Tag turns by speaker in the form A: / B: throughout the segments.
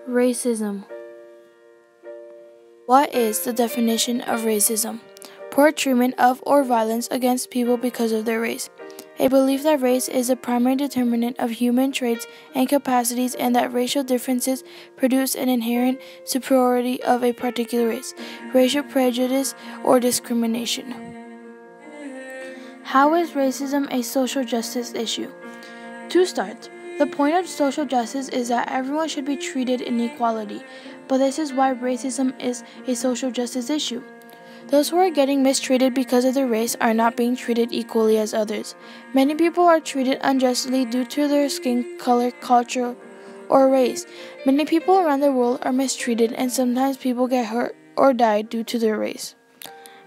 A: Racism. What is the definition of racism? Poor treatment of or violence against people because of their race. A belief that race is a primary determinant of human traits and capacities and that racial differences produce an inherent superiority of a particular race. Racial prejudice or discrimination. How is racism a social justice issue? To start, the point of social justice is that everyone should be treated in equality, but this is why racism is a social justice issue. Those who are getting mistreated because of their race are not being treated equally as others. Many people are treated unjustly due to their skin color, culture, or race. Many people around the world are mistreated, and sometimes people get hurt or die due to their race.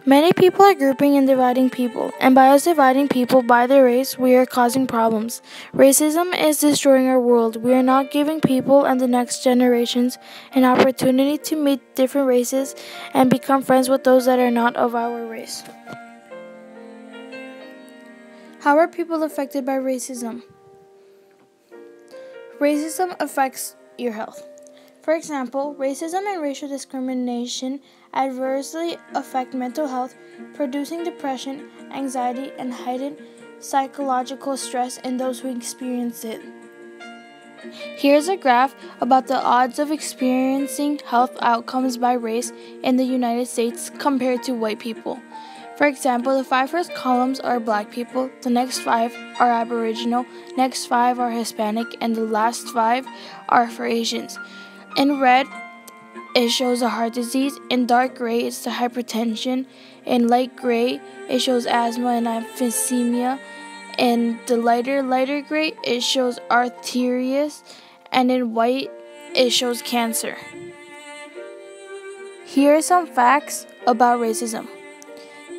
A: Many people are grouping and dividing people, and by us dividing people by their race, we are causing problems. Racism is destroying our world. We are not giving people and the next generations an opportunity to meet different races and become friends with those that are not of our race. How are people affected by racism? Racism affects your health. For example, racism and racial discrimination adversely affect mental health, producing depression, anxiety, and heightened psychological stress in those who experience it. Here's a graph about the odds of experiencing health outcomes by race in the United States compared to white people. For example, the 5 first columns are black people, the next 5 are Aboriginal, next 5 are Hispanic, and the last 5 are for Asians. In red, it shows the heart disease. In dark gray, it's the hypertension. In light gray, it shows asthma and emphysema. In the lighter gray, it shows arthritis. And in white, it shows cancer. Here are some facts about racism.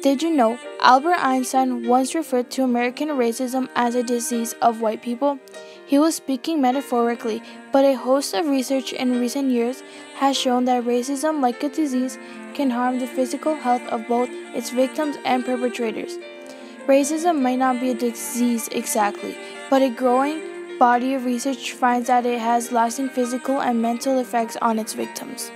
A: Did you know Albert Einstein once referred to American racism as a disease of white people? He was speaking metaphorically, but a host of research in recent years has shown that racism, like a disease, can harm the physical health of both its victims and perpetrators. Racism might not be a disease exactly, but a growing body of research finds that it has lasting physical and mental effects on its victims.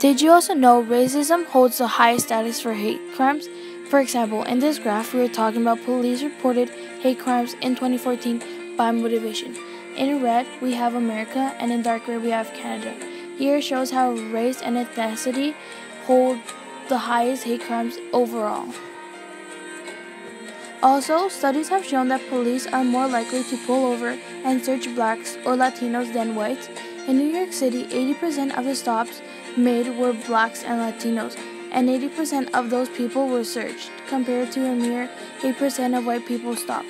A: Did you also know racism holds the highest status for hate crimes? For example, in this graph, we are talking about police reported hate crimes in 2014 by motivation. In red, we have America, and in dark gray, we have Canada. Here shows how race and ethnicity hold the highest hate crimes overall. Also, studies have shown that police are more likely to pull over and search blacks or Latinos than whites. In New York City, 80% of the stops made were blacks and Latinos, and 80% of those people were searched, compared to a mere 8% of white people stopped.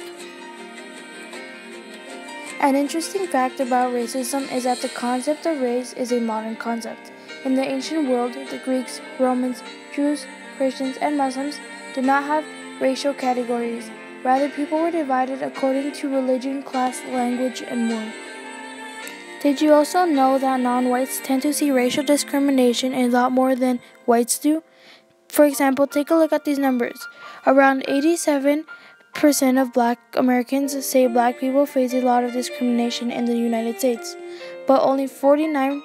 A: An interesting fact about racism is that the concept of race is a modern concept. In the ancient world, the Greeks, Romans, Jews, Christians, and Muslims did not have racial categories. Rather, people were divided according to religion, class, language, and more. Did you also know that non-whites tend to see racial discrimination a lot more than whites do? For example, take a look at these numbers. Around 87% of black Americans say black people face a lot of discrimination in the United States, but only 49%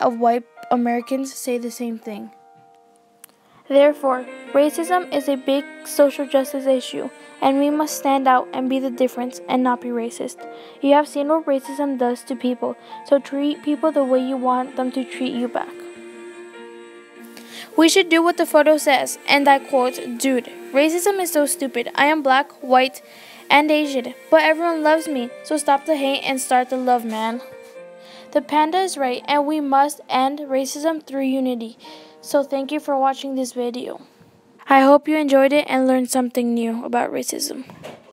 A: of white Americans say the same thing. Therefore, racism is a big social justice issue, and we must stand out and be the difference and not be racist. You have seen what racism does to people, so treat people the way you want them to treat you back. We should do what the photo says, and I quote, "Dude, racism is so stupid. I am black, white, and Asian, but everyone loves me, so stop the hate and start the love, man." The panda is right, and we must end racism through unity. So thank you for watching this video. I hope you enjoyed it and learned something new about racism.